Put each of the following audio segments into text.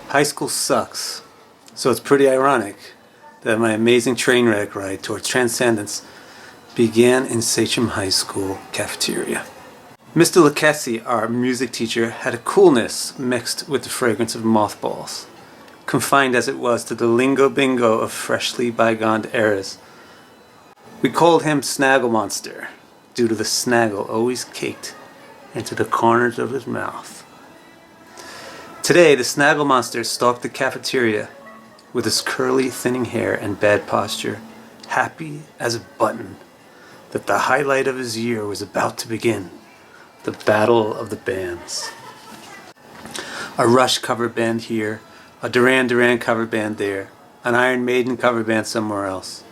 High school sucks, so it's pretty ironic that my amazing train wreck ride towards Transcendence began in Sachem High School cafeteria. Mr. Lucchesi, our music teacher, had a coolness mixed with the fragrance of mothballs, confined as it was to the lingo bingo of freshly bygoned eras. We called him Snaggle Monster, due to the snaggle always caked into the corners of his mouth. Today, the Snaggle Monster stalked the cafeteria with his curly, thinning hair and bad posture, happy as a button that the highlight of his year was about to begin, the Battle of the Bands. A Rush cover band here, a Duran Duran cover band there, an Iron Maiden cover band somewhere else.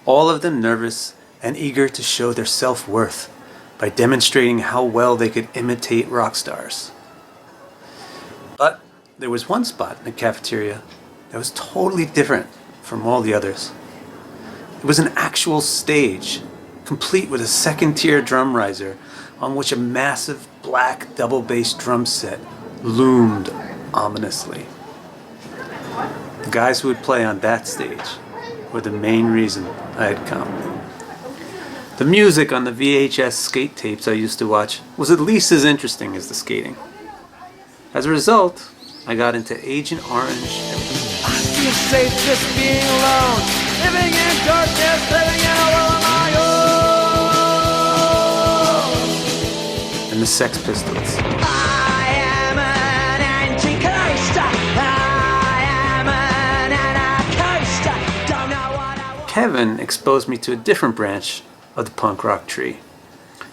All of them nervous and eager to show their self-worth by demonstrating how well they could imitate rock stars. But there was one spot in the cafeteria that was totally different from all the others. It was an actual stage, complete with a second-tier drum riser on which a massive black double-bass drum set loomed ominously. The guys who would play on that stage were the main reason I had come. The music on the VHS skate tapes I used to watch was at least as interesting as the skating. As a result, I got into Agent Orange. I feel safe just being alone, living in darkness, living in a world of my own. And the Sex Pistols. I am an engine coaster. I am an coaster. Don't know what I want. Kevin exposed me to a different branch of the punk rock tree.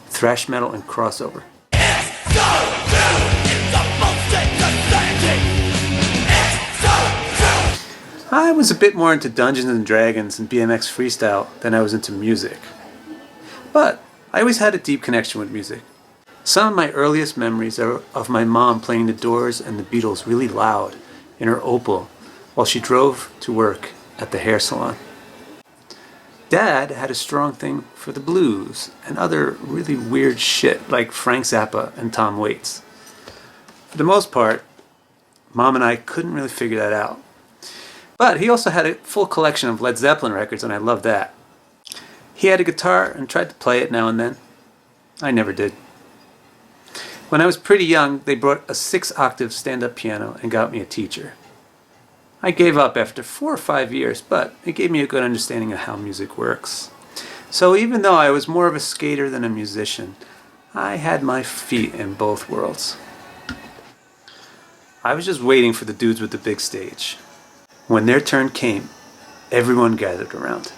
Thrash metal and crossover. I was a bit more into Dungeons and Dragons and BMX freestyle than I was into music. But I always had a deep connection with music. Some of my earliest memories are of my mom playing the Doors and the Beatles really loud in her Opel while she drove to work at the hair salon. Dad had a strong thing for the blues and other really weird shit like Frank Zappa and Tom Waits. For the most part, Mom and I couldn't really figure that out. But he also had a full collection of Led Zeppelin records, and I loved that. He had a guitar and tried to play it now and then. I never did. When I was pretty young, they brought a 6-octave stand-up piano and got me a teacher. I gave up after 4 or 5 years, but it gave me a good understanding of how music works. So even though I was more of a skater than a musician, I had my feet in both worlds. I was just waiting for the dudes with the big stage. When their turn came, everyone gathered around.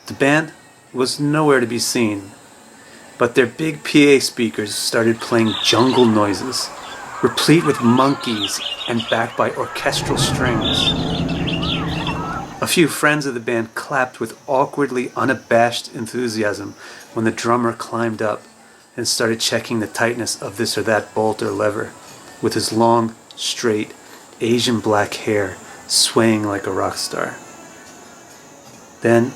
The band was nowhere to be seen, but their big PA speakers started playing jungle noises, replete with monkeys and backed by orchestral strings. A few friends of the band clapped with awkwardly unabashed enthusiasm when the drummer climbed up and started checking the tightness of this or that bolt or lever with his long, straight, Asian black hair swaying like a rock star. Then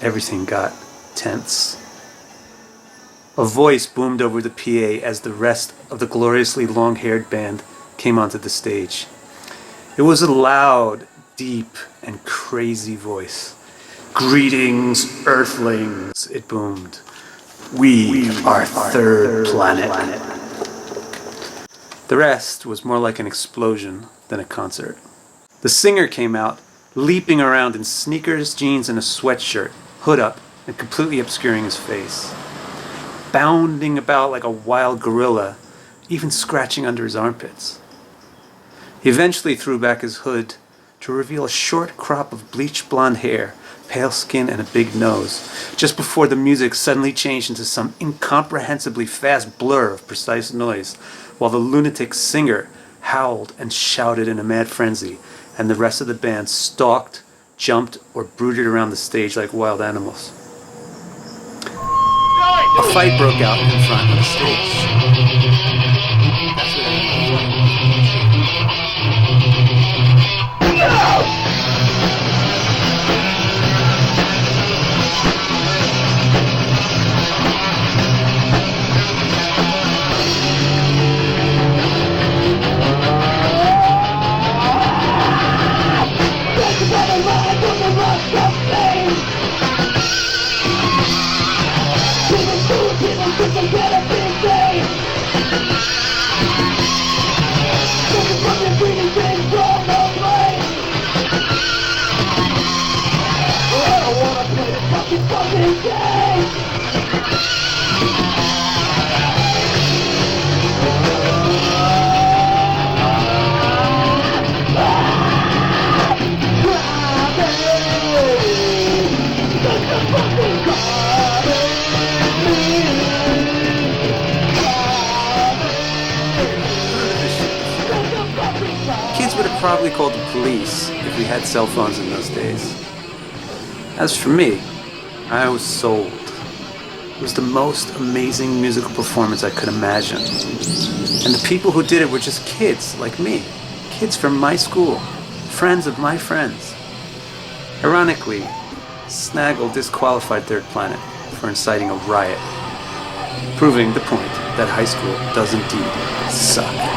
everything got tense. A voice boomed over the PA as the rest of the gloriously long-haired band came onto the stage. It was a loud, deep, and crazy voice. "Greetings, Earthlings," it boomed. "We are third planet." The rest was more like an explosion than a concert. The singer came out, leaping around in sneakers, jeans, and a sweatshirt, hood up, and completely obscuring his face. Bounding about like a wild gorilla, even scratching under his armpits. He eventually threw back his hood to reveal a short crop of bleached blonde hair, pale skin, and a big nose, just before the music suddenly changed into some incomprehensibly fast blur of precise noise, while the lunatic singer howled and shouted in a mad frenzy, and the rest of the band stalked, jumped, or brooded around the stage like wild animals. A fight broke out in front of the stage. That's what kids would have probably called the police if we had cell phones in those days. As for me, I was sold. It was the most amazing musical performance I could imagine. And the people who did it were just kids like me. Kids from my school. Friends of my friends. Ironically, Snaggle disqualified Third Planet for inciting a riot, proving the point that high school does indeed suck.